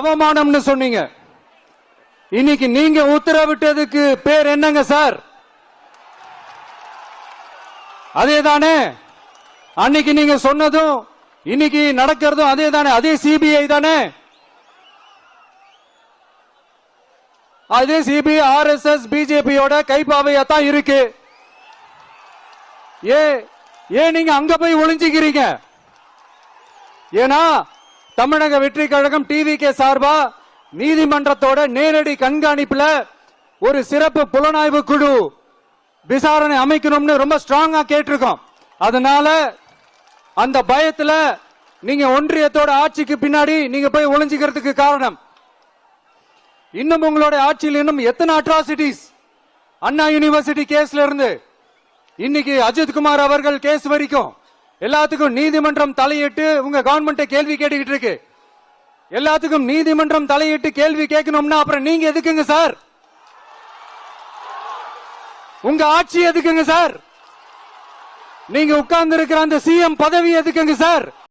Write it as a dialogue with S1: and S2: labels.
S1: அவமானம்னு சொன்னீங்க. இன்னைக்கு நீங்க உத்தரவிட்டதுக்கு பேர் என்னங்க சார்? அதேதானே அன்னைக்கு நீங்க சொன்னதும் இன்னைக்கு நடக்கிறதும் அதேதானே? அதே சிபிஐ தானே? அதே சிபிஐ ஆர்எஸ்எஸ் பிஜேபியோட கைப்பாவையா தான் இருக்கு. ஏன் நீங்க அங்க போய் ஒளிஞ்சுக்கிறீங்க? ஏன்னா தமிழக வெற்றி கழகம் டிவிகே சார்பா நீதிமன்றத்தோட நேரடி கண்காணிப்புல ஒரு சிறப்பு புலனாய்வு குழு விசாரணை அமைக்கணும்னு ரொம்ப ஸ்ட்ராங்கா கேட்டிருக்கோம். அதனால அந்த பயத்துல நீங்க ஒன்றியத்தோட ஆட்சிக்கு பின்னாடி நீங்க போய் ஒளிஞ்சுக்கிறதுக்கு காரணம், இன்னும் உங்களோட ஆட்சியில் இன்னும் எத்தனை அட்ராசிட்டிஸ், அண்ணா யூனிவர்சிட்டி கேஸ்ல இருந்து இன்னைக்கு அஜித் குமார் அவர்கள் கேஸ் வரைக்கும் எல்லாத்துக்கும் நீதிமன்றம் தலையிட்டு உங்க கவர்மெண்ட் கேள்வி கேட்டுக்கிட்டு இருக்கு. எல்லாத்துக்கும் நீதிமன்றம் தலையிட்டு கேள்வி கேட்கணும்னா அப்புறம் நீங்க எதுக்குங்க சார்? உங்க ஆட்சி எதுக்குங்க சார்? நீங்க உட்கார்ந்து இருக்கிற அந்த சிஎம் பதவி எதுக்குங்க சார்?